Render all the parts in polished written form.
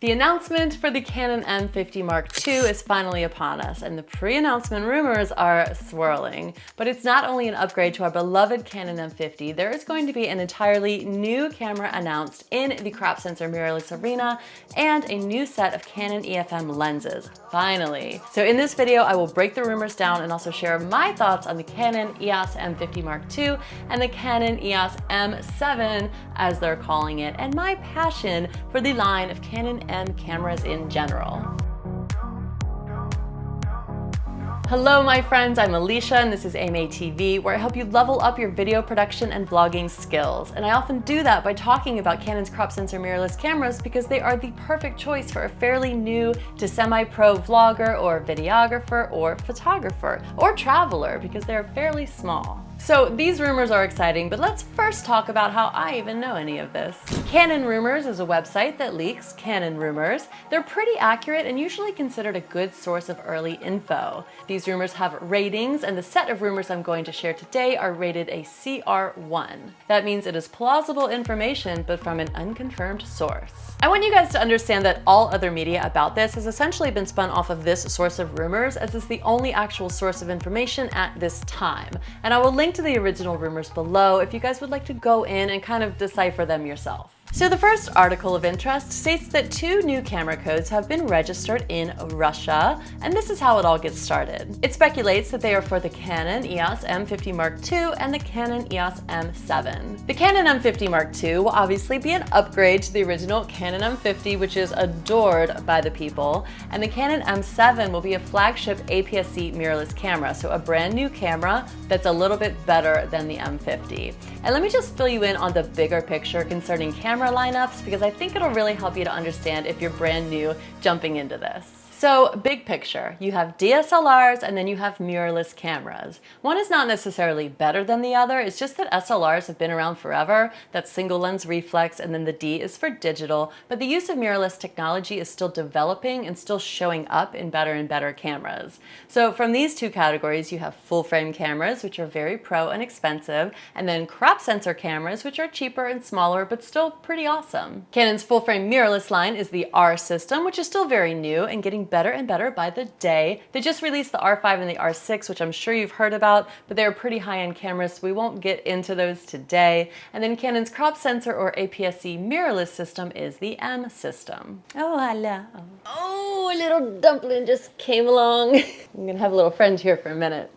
The announcement for the Canon M50 Mark II is finally upon us, and the pre-announcement rumors are swirling. But it's not only an upgrade to our beloved Canon M50, there is going to be an entirely new camera announced in the crop sensor mirrorless arena, and a new set of Canon EF-M lenses, finally. So in this video, I will break the rumors down and also share my thoughts on the Canon EOS M50 Mark II and the Canon EOS M7, as they're calling it, and my passion for the line of Canon M cameras in general. Hello my friends, I'm Alicia and this is AMA TV, where I help you level up your video production and vlogging skills. And I often do that by talking about Canon's crop sensor mirrorless cameras because they are the perfect choice for a fairly new to semi-pro vlogger or videographer or photographer or traveler, because they're fairly small. So these rumors are exciting, but let's first talk about how I even know any of this. Canon Rumors is a website that leaks Canon rumors. They're pretty accurate and usually considered a good source of early info. These rumors have ratings, and the set of rumors I'm going to share today are rated a CR1. That means it is plausible information, but from an unconfirmed source. I want you guys to understand that all other media about this has essentially been spun off of this source of rumors, as it's the only actual source of information at this time. And I will link to the original rumors below if you guys would like to go in and kind of decipher them yourself. So the first article of interest states that 2 new camera codes have been registered in Russia, and this is how it all gets started. It speculates that they are for the Canon EOS M50 Mark II and the Canon EOS M7. The Canon M50 Mark II will obviously be an upgrade to the original Canon M50, which is adored by the people, and the Canon M7 will be a flagship APS-C mirrorless camera, so a brand new camera that's a little bit better than the M50. And let me just fill you in on the bigger picture concerning camera lineups, because I think it'll really help you to understand if you're brand new jumping into this. So, big picture, you have DSLRs and then you have mirrorless cameras. One is not necessarily better than the other, it's just that SLRs have been around forever, that's single lens reflex, and then the D is for digital, but the use of mirrorless technology is still developing and still showing up in better and better cameras. So from these 2 categories, you have full frame cameras, which are very pro and expensive, and then crop sensor cameras, which are cheaper and smaller, but still pretty awesome. Canon's full frame mirrorless line is the R system, which is still very new and getting better and better by the day. They just released the R5 and the R6, which I'm sure you've heard about, but they're pretty high-end cameras, so we won't get into those today. And then Canon's crop sensor or APS-C mirrorless system is the M system. Oh, hello. Oh, a little dumpling just came along. I'm gonna have a little friend here for a minute.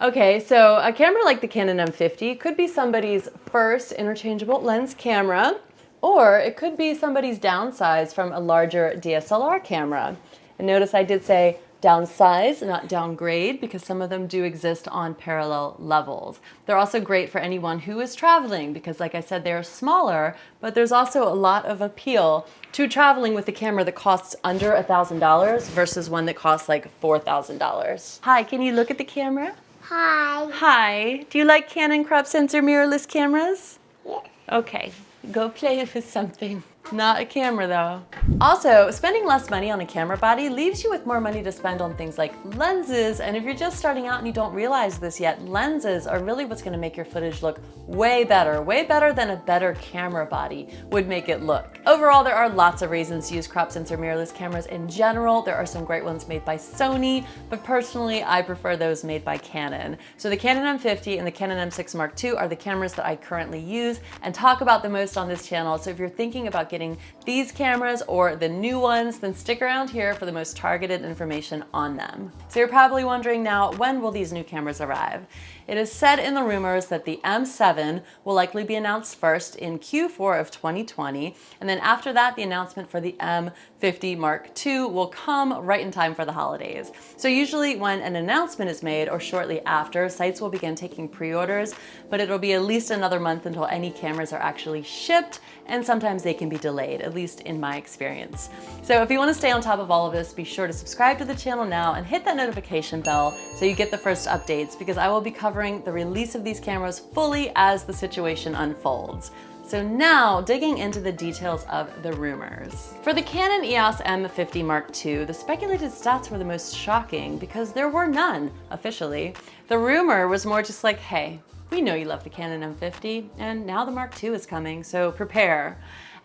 Okay, so a camera like the Canon M50 could be somebody's first interchangeable lens camera, or it could be somebody's downsize from a larger DSLR camera. And notice I did say downsize, not downgrade, because some of them do exist on parallel levels. They're also great for anyone who is traveling because, like I said, they're smaller, but there's also a lot of appeal to traveling with a camera that costs under $1,000 versus one that costs like $4,000. Hi, can you look at the camera? Hi. Hi. Do you like Canon crop sensor mirrorless cameras? Yes. Okay, go play with something. Not a camera though. Also, spending less money on a camera body leaves you with more money to spend on things like lenses, and if you're just starting out and you don't realize this yet, lenses are really what's going to make your footage look way better than a better camera body would make it look. Overall, there are lots of reasons to use crop sensor mirrorless cameras in general. There are some great ones made by Sony, but personally I prefer those made by Canon. So the Canon M50 and the Canon M6 Mark II are the cameras that I currently use and talk about the most on this channel. So if you're thinking about getting these cameras or the new ones, then stick around here for the most targeted information on them. So you're probably wondering now, when will these new cameras arrive? It is said in the rumors that the M7 will likely be announced first in Q4 of 2020, and then after that, the announcement for the M50 Mark II will come right in time for the holidays. So usually when an announcement is made or shortly after, sites will begin taking pre-orders, but it'll be at least another month until any cameras are actually shipped, and sometimes they can be delayed, at least in my experience. So if you want to stay on top of all of this, be sure to subscribe to the channel now and hit that notification bell so you get the first updates, because I will be covering the release of these cameras fully as the situation unfolds. So now, digging into the details of the rumors. For the Canon EOS M50 Mark II, the speculated stats were the most shocking because there were none, officially. The rumor was more just like, hey, we know you love the Canon M50, and now the Mark II is coming, so prepare.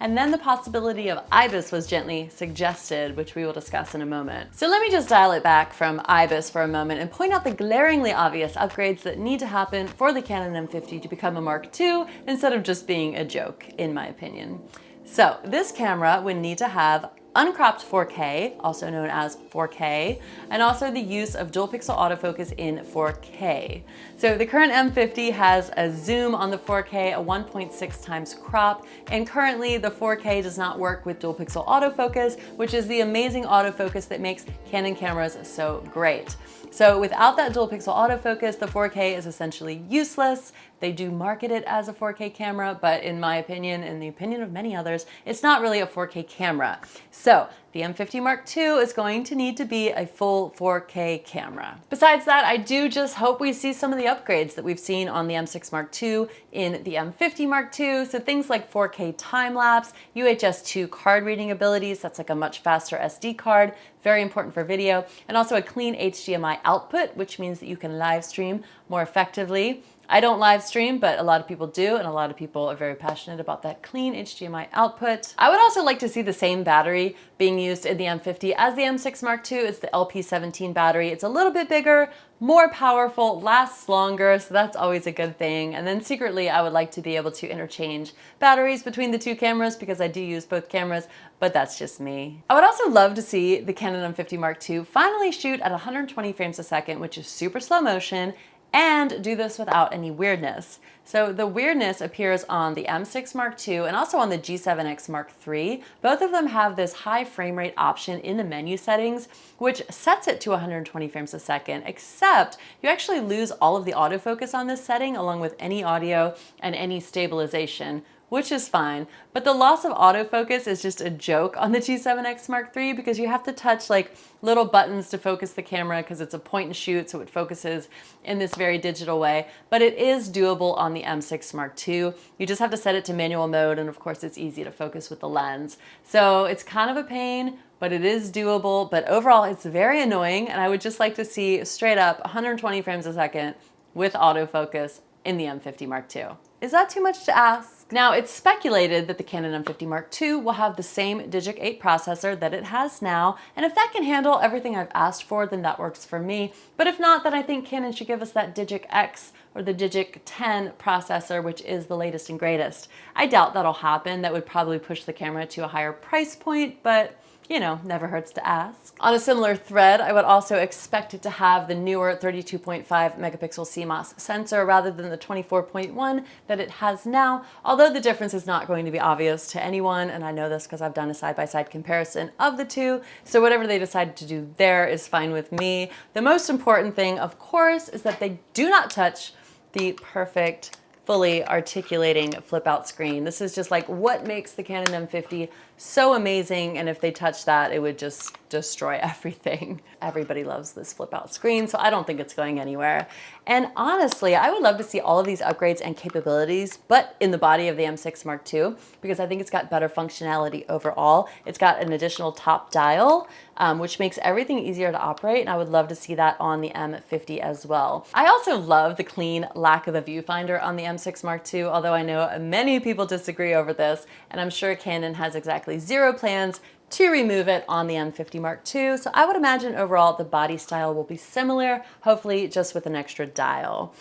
and then the possibility of IBIS was gently suggested, which we will discuss in a moment. So let me just dial it back from IBIS for a moment and point out the glaringly obvious upgrades that need to happen for the Canon M50 to become a Mark II instead of just being a joke, in my opinion. So this camera would need to have uncropped 4K, also known as 4K, and also the use of dual pixel autofocus in 4K. So the current M50 has a zoom on the 4K, a 1.6 times crop, and currently the 4K does not work with dual pixel autofocus, which is the amazing autofocus that makes Canon cameras so great. So without that dual pixel autofocus, the 4K is essentially useless. They do market it as a 4K camera, but in my opinion, and the opinion of many others, it's not really a 4K camera. So the M50 Mark II is going to need to be a full 4K camera. Besides that, I do just hope we see some of the upgrades that we've seen on the M6 Mark II in the M50 Mark II. So things like 4K time-lapse, UHS 2 card reading abilities, that's like a much faster SD card, very important for video, and also a clean HDMI output, which means that you can live stream more effectively. I don't live stream, but a lot of people do, and a lot of people are very passionate about that clean HDMI output. I would also like to see the same battery being used in the M50 as the M6 Mark II. It's the LP17 battery. It's a little bit bigger, more powerful, lasts longer, so that's always a good thing. And then secretly, I would like to be able to interchange batteries between the two cameras because I do use both cameras, but that's just me. I would also love to see the Canon M50 Mark II finally shoot at 120 frames a second, which is super slow motion, and do this without any weirdness. So the weirdness appears on the M6 Mark II and also on the G7X Mark III. Both of them have this high frame rate option in the menu settings, which sets it to 120 frames a second, except you actually lose all of the autofocus on this setting along with any audio and any stabilization, which is fine. But the loss of autofocus is just a joke on the G7X Mark III because you have to touch like little buttons to focus the camera because it's a point and shoot, so it focuses in this very digital way. But it is doable on the M6 Mark II. You just have to set it to manual mode, and of course it's easy to focus with the lens. So it's kind of a pain, but it is doable. But overall, it's very annoying, and I would just like to see straight up 120 frames a second with autofocus in the M50 Mark II. Is that too much to ask? Now, it's speculated that the Canon M50 Mark II will have the same Digic 8 processor that it has now, and if that can handle everything I've asked for, then that works for me. But if not, then I think Canon should give us that Digic X or the Digic 10 processor, which is the latest and greatest. I doubt that'll happen. That would probably push the camera to a higher price point, but you know, never hurts to ask. On a similar thread, I would also expect it to have the newer 32.5 megapixel CMOS sensor rather than the 24.1 that it has now, although the difference is not going to be obvious to anyone, and I know this because I've done a side-by-side comparison of the two, so whatever they decide to do there is fine with me. The most important thing, of course, is that they do not touch the perfect fully articulating flip out screen. This is just like what makes the Canon M50 so amazing, and if they touch that, it would just destroy everything. Everybody loves this flip out screen, so I don't think it's going anywhere. And honestly, I would love to see all of these upgrades and capabilities, but in the body of the M6 Mark II, because I think it's got better functionality overall. It's got an additional top dial, which makes everything easier to operate, and I would love to see that on the M50 as well. I also love the clean lack of a viewfinder on the M6 Mark II, although I know many people disagree over this, and I'm sure Canon has exactly zero plans to remove it on the M50 Mark II. So I would imagine overall the body style will be similar, hopefully just with an extra dial.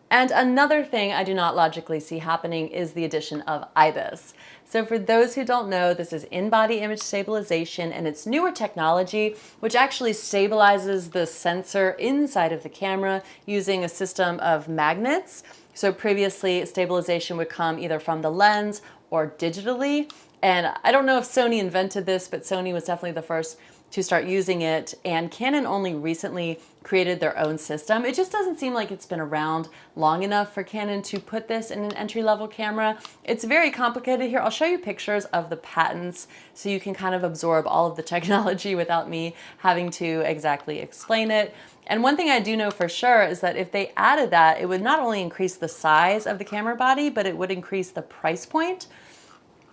And another thing I do not logically see happening is the addition of IBIS. So for those who don't know, this is in-body image stabilization, and it's newer technology which actually stabilizes the sensor inside of the camera using a system of magnets. So previously stabilization would come either from the lens or digitally. And I don't know if Sony invented this, but Sony was definitely the first to start using it, and Canon only recently created their own system. It just doesn't seem like it's been around long enough for Canon to put this in an entry-level camera. It's very complicated here. I'll show you pictures of the patents so you can kind of absorb all of the technology without me having to exactly explain it. And one thing I do know for sure is that if they added that, it would not only increase the size of the camera body, but it would increase the price point.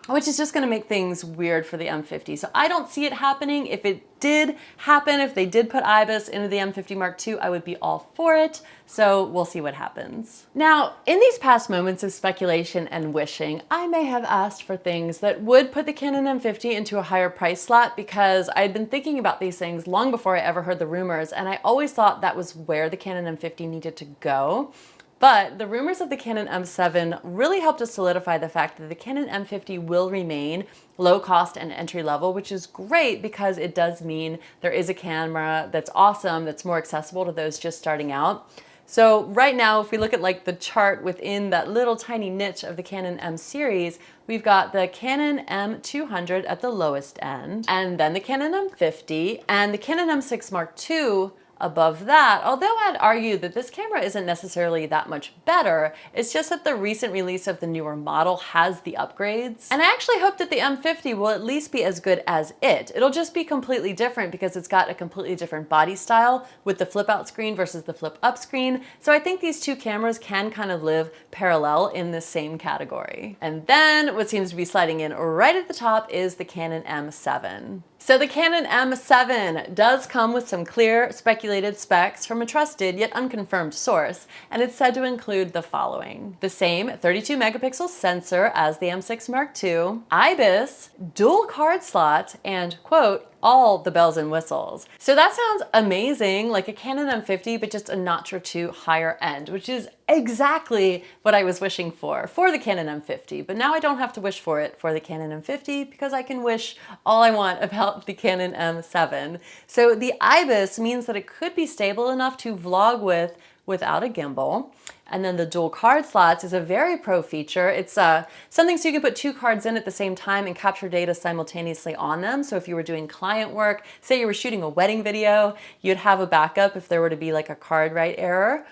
which is just gonna make things weird for the M50. So I don't see it happening. If it did happen, if they did put IBIS into the M50 Mark II, I would be all for it. So we'll see what happens. Now, in these past moments of speculation and wishing, I may have asked for things that would put the Canon M50 into a higher price slot because I had been thinking about these things long before I ever heard the rumors, and I always thought that was where the Canon M50 needed to go. But the rumors of the Canon M7 really helped to solidify the fact that the Canon M50 will remain low cost and entry level, which is great because it does mean there is a camera that's awesome, that's more accessible to those just starting out. So right now, if we look at like the chart within that little tiny niche of the Canon M series, we've got the Canon M200 at the lowest end, and then the Canon M50 and the Canon M6 Mark II above that, although I'd argue that this camera isn't necessarily that much better, it's just that the recent release of the newer model has the upgrades. And I actually hope that the M50 will at least be as good as it. It'll just be completely different because it's got a completely different body style with the flip out screen versus the flip up screen. So I think these two cameras can kind of live parallel in the same category. And then what seems to be sliding in right at the top is the Canon M7. So the Canon M7 does come with some clear speculated specs from a trusted yet unconfirmed source, and it's said to include the following: the same 32 megapixel sensor as the M6 Mark II, IBIS, dual card slots, and quote, all the bells and whistles. So that sounds amazing, like a Canon M50, but just a notch or two higher end, which is exactly what I was wishing for the Canon M50. But now I don't have to wish for it for the Canon M50 because I can wish all I want about the Canon M7. So the IBIS means that it could be stable enough to vlog with without a gimbal. And then the dual card slots is a very pro feature. It's something so you can put two cards in at the same time and capture data simultaneously on them. So if you were doing client work, say you were shooting a wedding video, you'd have a backup if there were to be like a card write error.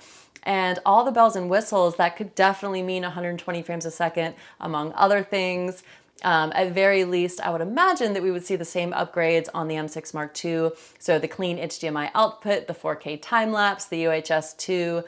And all the bells and whistles, that could definitely mean 120 frames a second, among other things. At very least, I would imagine that we would see the same upgrades on the M6 Mark II. So the clean HDMI output, the 4K time-lapse, the UHS 2,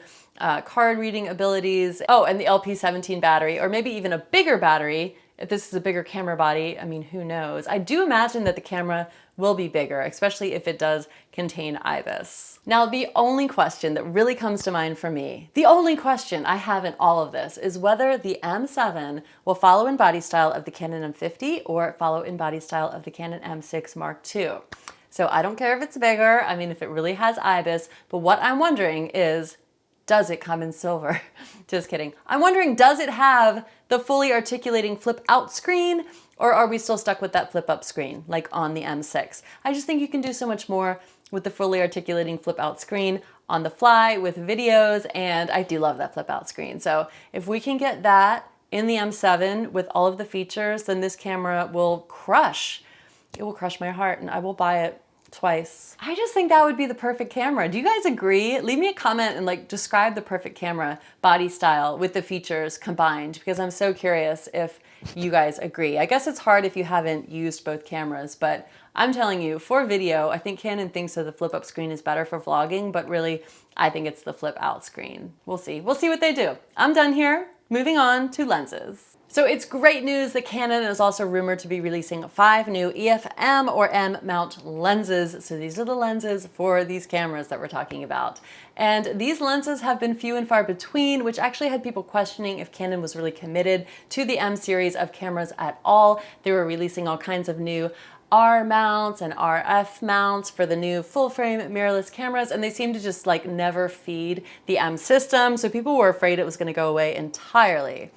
card reading abilities, oh, and the LP17 battery, or maybe even a bigger battery. If this is a bigger camera body, I mean, who knows? I do imagine that the camera will be bigger, especially if it does contain IBIS. Now, the only question that really comes to mind for me, the only question I have in all of this is whether the M7 will follow in body style of the Canon M50 or follow in body style of the Canon M6 Mark II. So I don't care if it's bigger, I mean, if it really has IBIS, but what I'm wondering is, does it come in silver? Just kidding. I'm wondering, does it have the fully articulating flip out screen, or are we still stuck with that flip up screen like on the M6? I just think you can do so much more with the fully articulating flip out screen on the fly with videos, and I do love that flip out screen. So if we can get that in the M7 with all of the features, then this camera will crush. It will crush my heart and I will buy it twice. I just think that would be the perfect camera. Do you guys agree? Leave me a comment and like describe the perfect camera body style with the features combined, because I'm so curious if you guys agree. I guess it's hard if you haven't used both cameras, but I'm telling you, for video, I think Canon thinks that the flip up screen is better for vlogging, but really I think it's the flip out screen. We'll see. We'll see what they do. I'm done here. Moving on to lenses. So it's great news that Canon is also rumored to be releasing 5 new EF-M or M mount lenses. So these are the lenses for these cameras that we're talking about. And these lenses have been few and far between, which actually had people questioning if Canon was really committed to the M series of cameras at all. They were releasing all kinds of new R mounts and RF mounts for the new full frame mirrorless cameras, and they seemed to just like never feed the M system. So people were afraid it was going to go away entirely.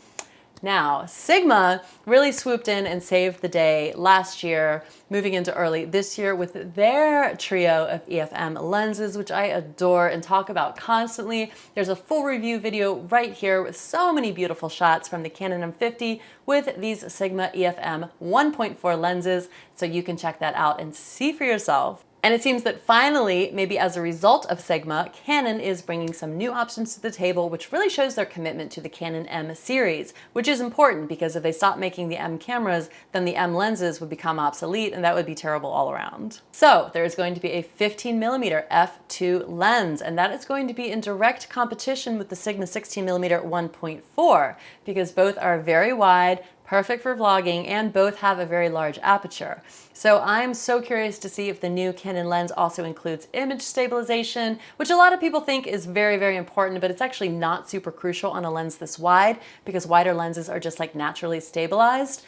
Now, Sigma really swooped in and saved the day last year, moving into early this year with their trio of EF-M lenses, which I adore and talk about constantly. There's a full review video right here with so many beautiful shots from the Canon M50 with these Sigma EF-M 1.4 lenses, so you can check that out and see for yourself. And it seems that finally, maybe as a result of Sigma, Canon is bringing some new options to the table, which really shows their commitment to the Canon M series, which is important because if they stop making the M cameras, then the M lenses would become obsolete, and that would be terrible all around. So there is going to be a 15mm f2 lens, and that is going to be in direct competition with the Sigma 16mm 1.4, because both are very wide, perfect for vlogging, and both have a very large aperture. So I'm so curious to see if the new Canon lens also includes image stabilization, which a lot of people think is very, very important, but it's actually not super crucial on a lens this wide because wider lenses are just like naturally stabilized.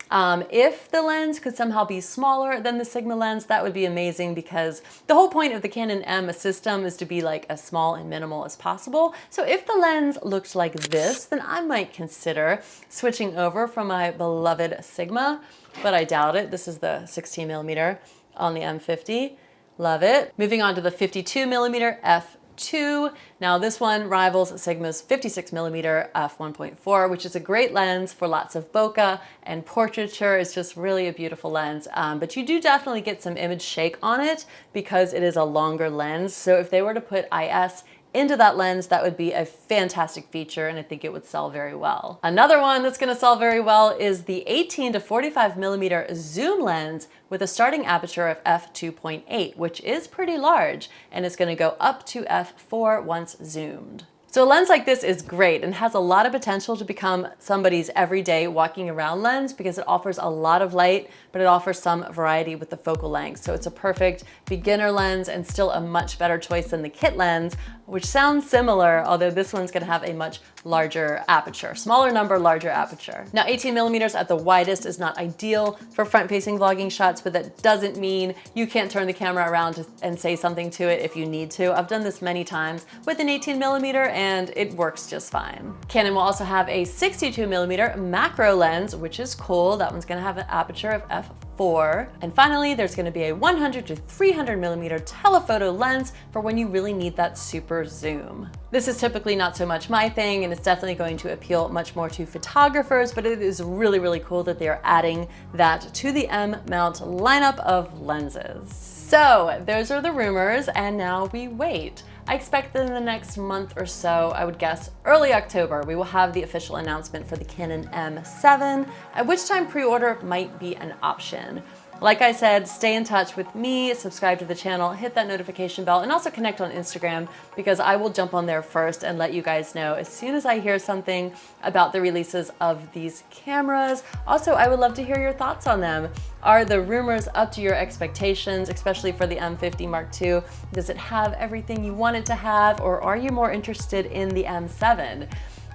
If the lens could somehow be smaller than the Sigma lens, that would be amazing because the whole point of the Canon M system is to be like as small and minimal as possible. So if the lens looked like this, then I might consider switching over from my beloved Sigma, but I doubt it. This is the 16mm on the M50. Love it. Moving on to the 52mm f2. Now this one rivals Sigma's 56mm f1.4, which is a great lens for lots of bokeh and portraiture. It's just really a beautiful lens, but you do definitely get some image shake on it because it is a longer lens. So if they were to put IS into that lens, that would be a fantastic feature, and I think it would sell very well. Another one that's going to sell very well is the 18 to 45mm zoom lens with a starting aperture of f2.8, which is pretty large, and it's going to go up to f4 once zoomed. So a lens like this is great and has a lot of potential to become somebody's everyday walking around lens because it offers a lot of light, but it offers some variety with the focal length. So it's a perfect beginner lens and still a much better choice than the kit lens, which sounds similar, although this one's gonna have a much larger aperture. Smaller number, larger aperture. Now 18mm at the widest is not ideal for front-facing vlogging shots, but that doesn't mean you can't turn the camera around and say something to it if you need to. I've done this many times with an 18mm and it works just fine. Canon will also have a 62mm macro lens, which is cool. That one's gonna have an aperture of f4. And finally, there's gonna be a 100 to 300mm telephoto lens for when you really need that super zoom. This is typically not so much my thing, and it's definitely going to appeal much more to photographers, but it is really, really cool that they are adding that to the M mount lineup of lenses. So those are the rumors, and now we wait. I expect that in the next month or so, I would guess early October, we will have the official announcement for the Canon M7, at which time pre-order might be an option. Like I said, stay in touch with me, subscribe to the channel, hit that notification bell, and also connect on Instagram because I will jump on there first and let you guys know as soon as I hear something about the releases of these cameras. Also, I would love to hear your thoughts on them. Are the rumors up to your expectations, especially for the M50 Mark II? Does it have everything you want it to have, or are you more interested in the M7?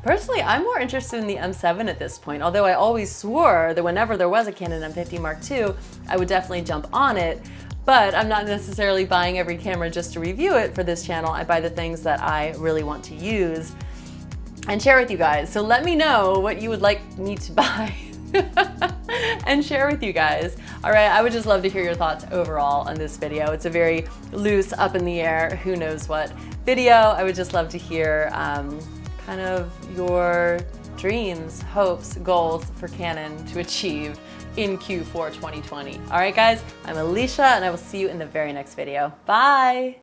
Personally, I'm more interested in the M7 at this point, although I always swore that whenever there was a Canon M50 Mark II, I would definitely jump on it, but I'm not necessarily buying every camera just to review it for this channel. I buy the things that I really want to use and share with you guys. So let me know what you would like me to buy and share with you guys. All right, I would just love to hear your thoughts overall on this video. It's a very loose, up in the air, who knows what video. I would just love to hear kind of your dreams, hopes, goals for Canon to achieve in Q4 2020. All right, guys, I'm Alicia, and I will see you in the very next video. Bye.